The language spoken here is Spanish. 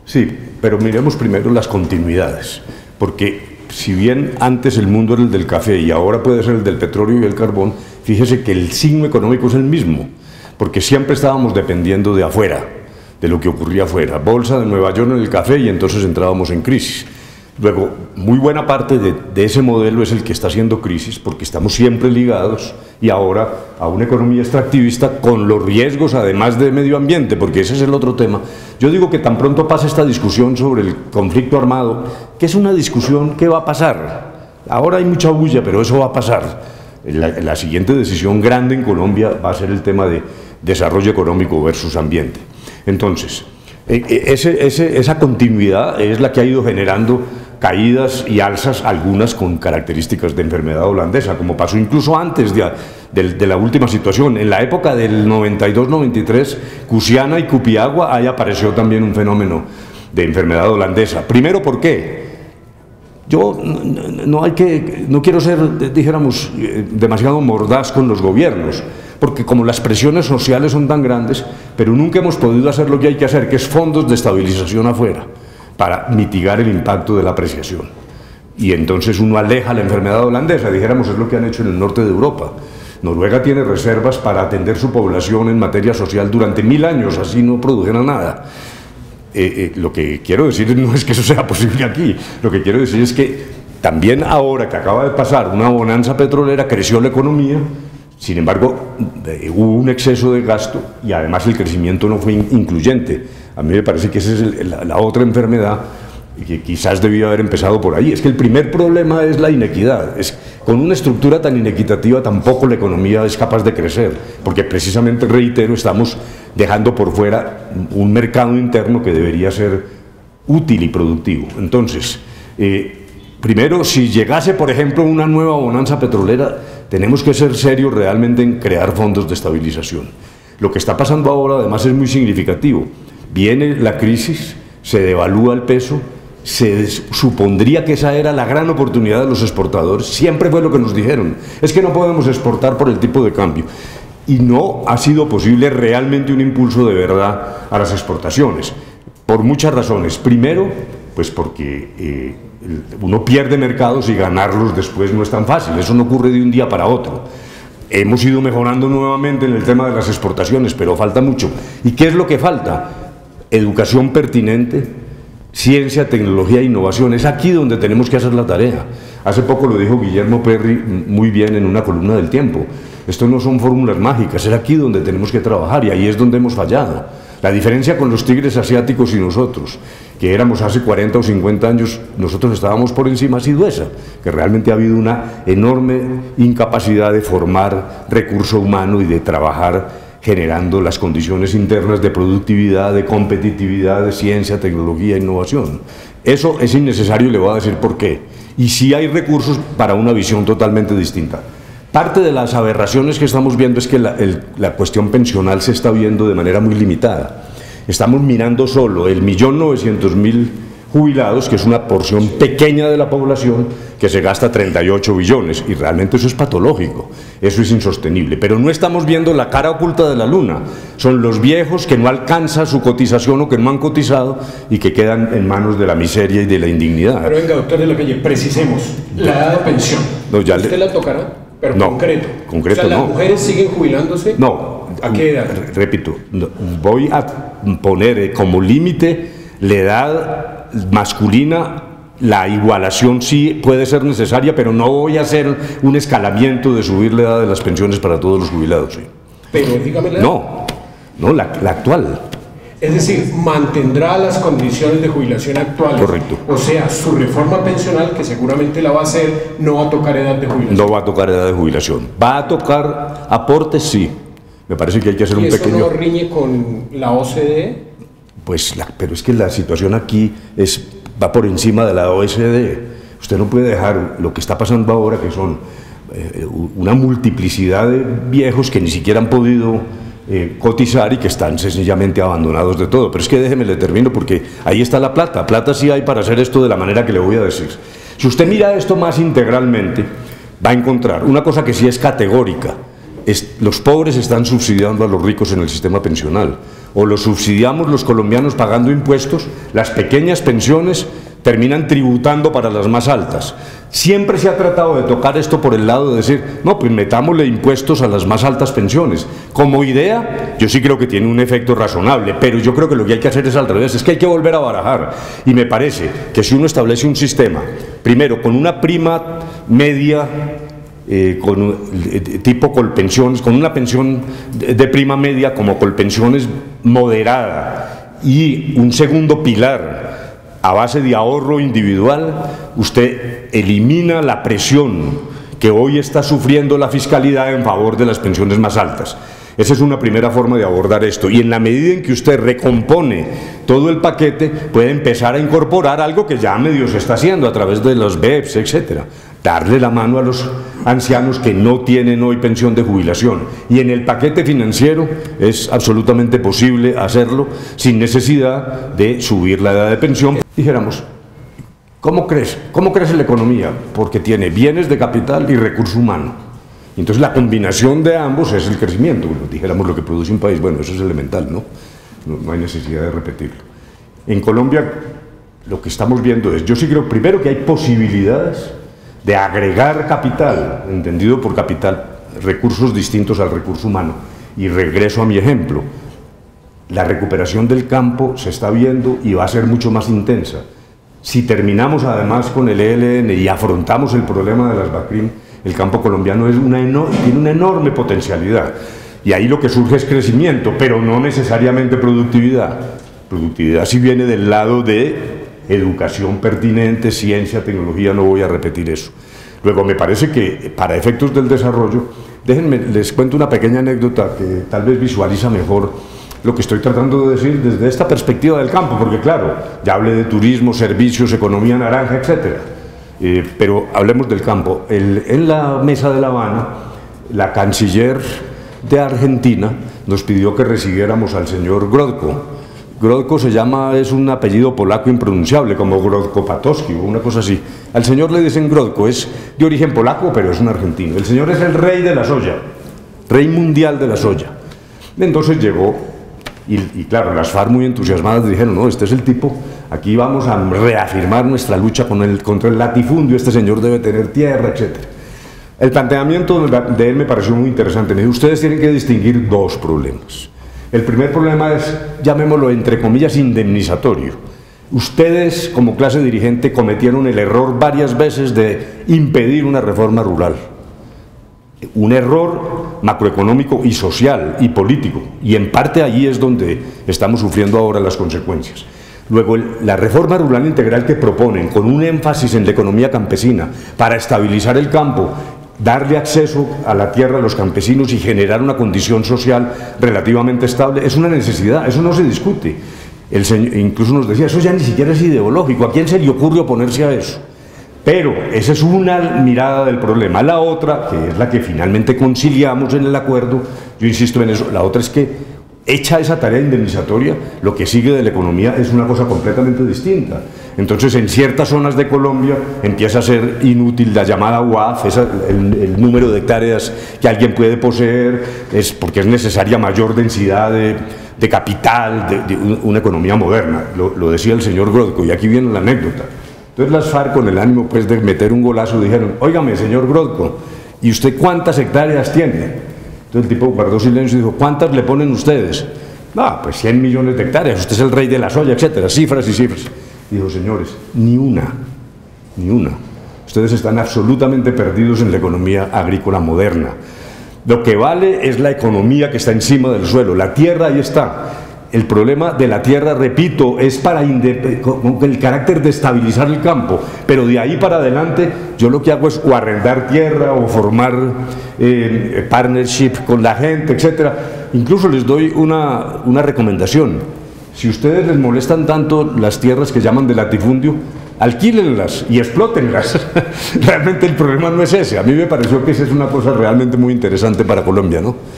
Sí, pero miremos primero las continuidades, porque si bien antes el mundo era el del café y ahora puede ser el del petróleo y el carbón, fíjese que el signo económico es el mismo, porque siempre estábamos dependiendo de afuera, de lo que ocurría afuera. Bolsa de Nueva York en el café y entonces entrábamos en crisis. Luego, muy buena parte de ese modelo es el que está haciendo crisis, porque estamos siempre ligados y ahora a una economía extractivista con los riesgos además de medio ambiente, porque ese es el otro tema. Yo digo que tan pronto pasa esta discusión sobre el conflicto armado, que es una discusión que va a pasar. Ahora hay mucha bulla, pero eso va a pasar. La siguiente decisión grande en Colombia va a ser el tema de desarrollo económico versus ambiente. Entonces, esa continuidad es la que ha ido generando caídas y alzas, algunas con características de enfermedad holandesa, como pasó incluso antes de la última situación. En la época del 92-93, Cusiana y Cupiagua, ahí apareció también un fenómeno de enfermedad holandesa. Primero, ¿por qué? Yo no quiero ser, dijéramos, demasiado mordaz con los gobiernos, porque como las presiones sociales son tan grandes, pero nunca hemos podido hacer lo que hay que hacer, que es fondos de estabilización afuera, para mitigar el impacto de la apreciación. Y entonces uno aleja la enfermedad holandesa, dijéramos, es lo que han hecho en el norte de Europa. Noruega tiene reservas para atender su población en materia social durante 1000 años, así no produjera nada. Lo que quiero decir no es que eso sea posible aquí, lo que quiero decir es que también ahora que acaba de pasar una bonanza petrolera, creció la economía, sin embargo hubo un exceso de gasto y además el crecimiento no fue incluyente. A mí me parece que esa es la otra enfermedad que quizás debía haber empezado por ahí. Es que el primer problema es la inequidad. Con una estructura tan inequitativa tampoco la economía es capaz de crecer, porque precisamente, reitero, estamos dejando por fuera un mercado interno que debería ser útil y productivo. Entonces, primero, si llegase, por ejemplo, una nueva bonanza petrolera, tenemos que ser serios realmente en crear fondos de estabilización. Lo que está pasando ahora, además, es muy significativo. Viene la crisis, se devalúa el peso, se supondría que esa era la gran oportunidad de los exportadores, siempre fue lo que nos dijeron, es que no podemos exportar por el tipo de cambio, y no ha sido posible realmente un impulso de verdad a las exportaciones, por muchas razones. Primero, pues porque uno pierde mercados y ganarlos después no es tan fácil, eso no ocurre de un día para otro. Hemos ido mejorando nuevamente en el tema de las exportaciones, pero falta mucho. ¿Y qué es lo que falta? Educación pertinente, ciencia, tecnología e innovación. Es aquí donde tenemos que hacer la tarea. Hace poco lo dijo Guillermo Perry muy bien en una columna del Tiempo. Esto no son fórmulas mágicas, es aquí donde tenemos que trabajar y ahí es donde hemos fallado. La diferencia con los tigres asiáticos y nosotros, que éramos hace 40 o 50 años, nosotros estábamos por encima, ha sido esa, que realmente ha habido una enorme incapacidad de formar recurso humano y de trabajar generando las condiciones internas de productividad, de competitividad, de ciencia, tecnología e innovación. Eso es innecesario y le voy a decir por qué. Y sí hay recursos para una visión totalmente distinta. Parte de las aberraciones que estamos viendo es que la cuestión pensional se está viendo de manera muy limitada. Estamos mirando solo el 1.900.000 jubilados, que es una porción pequeña de la población, que se gasta 38 billones, y realmente eso es patológico, eso es insostenible. Pero no estamos viendo la cara oculta de la luna, son los viejos que no alcanzan su cotización o que no han cotizado y que quedan en manos de la miseria y de la indignidad. Pero venga, doctor de la Calle, precisemos, la edad de pensión, no, ¿usted la tocará? Pero no, concreto, o sea, ¿las mujeres siguen jubilándose? No. ¿A qué edad? Repito, voy a poner como límite la edad masculina. La igualación sí puede ser necesaria, pero no voy a hacer un escalamiento de subir la edad de las pensiones para todos los jubilados. ¿Sí? Pero dígame la edad. No, la actual. Es decir, mantendrá las condiciones de jubilación actuales. Correcto. O sea, su reforma pensional, que seguramente la va a hacer, no va a tocar edad de jubilación. No va a tocar edad de jubilación. ¿Va a tocar aportes? Sí. Me parece que hay que hacer un pequeño... ¿Y eso no riñe con la OCDE? Pues, pero es que la situación aquí va por encima de la OCDE. Usted no puede dejar lo que está pasando ahora, que son una multiplicidad de viejos que ni siquiera han podido cotizar y que están sencillamente abandonados de todo. Pero es que déjeme, le termino, porque ahí está la plata. Plata sí hay para hacer esto de la manera que le voy a decir. Si usted mira esto más integralmente, va a encontrar una cosa que sí es categórica. los pobres están subsidiando a los ricos en el sistema pensional, o los subsidiamos los colombianos pagando impuestos, las pequeñas pensiones terminan tributando para las más altas. Siempre se ha tratado de tocar esto por el lado de decir, no, pues metámosle impuestos a las más altas pensiones. Como idea, yo sí creo que tiene un efecto razonable, pero yo creo que lo que hay que hacer es al revés, es que hay que volver a barajar. Y me parece que si uno establece un sistema, primero, con una prima media, tipo colpensiones, con una pensión de prima media como colpensiones moderada, y un segundo pilar a base de ahorro individual, usted elimina la presión que hoy está sufriendo la fiscalidad en favor de las pensiones más altas. Esa es una primera forma de abordar esto, y en la medida en que usted recompone todo el paquete, puede empezar a incorporar algo que ya medio se está haciendo a través de los BEPS, etcétera. Darle la mano a los ancianos que no tienen hoy pensión de jubilación, y en el paquete financiero es absolutamente posible hacerlo sin necesidad de subir la edad de pensión. Dijéramos, ¿cómo crece? ¿Cómo crece la economía? Porque tiene bienes de capital y recurso humano. Entonces la combinación de ambos es el crecimiento. Dijéramos lo que produce un país, bueno, eso es elemental, ¿no? No hay necesidad de repetirlo. En Colombia lo que estamos viendo es, yo sí creo primero que hay posibilidades de agregar capital, entendido por capital, recursos distintos al recurso humano. Y regreso a mi ejemplo, la recuperación del campo se está viendo y va a ser mucho más intensa. Si terminamos además con el ELN y afrontamos el problema de las BACRIM, el campo colombiano tiene una enorme potencialidad. Y ahí lo que surge es crecimiento, pero no necesariamente productividad. Productividad sí viene del lado de educación pertinente, ciencia, tecnología, no voy a repetir eso. Luego, me parece que para efectos del desarrollo, déjenme, les cuento una pequeña anécdota que tal vez visualiza mejor lo que estoy tratando de decir desde esta perspectiva del campo, porque claro, ya hablé de turismo, servicios, economía naranja, etcétera. Pero hablemos del campo. En la mesa de La Habana, la canciller de Argentina nos pidió que recibiéramos al señor Grodko. Grodko es un apellido polaco impronunciable, como Grodko-Patowski o una cosa así. Al señor le dicen Grodko, es de origen polaco, pero es un argentino. El señor es el rey de la soya, rey mundial de la soya. Entonces llegó, y claro, las FARC muy entusiasmadas dijeron, no, este es el tipo, aquí vamos a reafirmar nuestra lucha contra el latifundio, este señor debe tener tierra, etc. El planteamiento de él me pareció muy interesante. Me dijo, ustedes tienen que distinguir dos problemas. El primer problema es, llamémoslo entre comillas, indemnizatorio. Ustedes, como clase dirigente, cometieron el error varias veces de impedir una reforma rural. Un error macroeconómico y social y político, y en parte allí es donde estamos sufriendo ahora las consecuencias. Luego, la reforma rural integral que proponen, con un énfasis en la economía campesina, para estabilizar el campo, darle acceso a la tierra a los campesinos y generar una condición social relativamente estable, es una necesidad, eso no se discute. El señor incluso nos decía, eso ya ni siquiera es ideológico, ¿a quién se le ocurre oponerse a eso? Pero esa es una mirada del problema. La otra, que es la que finalmente conciliamos en el acuerdo, yo insisto en eso, la otra es que, hecha esa tarea indemnizatoria, lo que sigue de la economía es una cosa completamente distinta. Entonces, en ciertas zonas de Colombia empieza a ser inútil la llamada UAF, el número de hectáreas que alguien puede poseer, es porque es necesaria mayor densidad de capital, de una economía moderna. Lo decía el señor Grodko, y aquí viene la anécdota. Entonces las FARC, con el ánimo pues de meter un golazo, dijeron, óigame, señor Grodko, ¿y usted cuántas hectáreas tiene? Entonces el tipo guardó silencio y dijo, ¿cuántas le ponen ustedes? No, pues 100 millones de hectáreas, usted es el rey de la soya, etcétera, cifras y cifras. Y dijo, señores, ni una. Ustedes están absolutamente perdidos en la economía agrícola moderna. Lo que vale es la economía que está encima del suelo, la tierra ahí está. El problema de la tierra, repito, es con el carácter de estabilizar el campo, pero de ahí para adelante yo lo que hago es o arrendar tierra o formar partnership con la gente, etc. Incluso les doy una recomendación. Si ustedes les molestan tanto las tierras que llaman de latifundio, alquílenlas y explótenlas. Realmente el problema no es ese. A mí me pareció que esa es una cosa realmente muy interesante para Colombia, ¿no?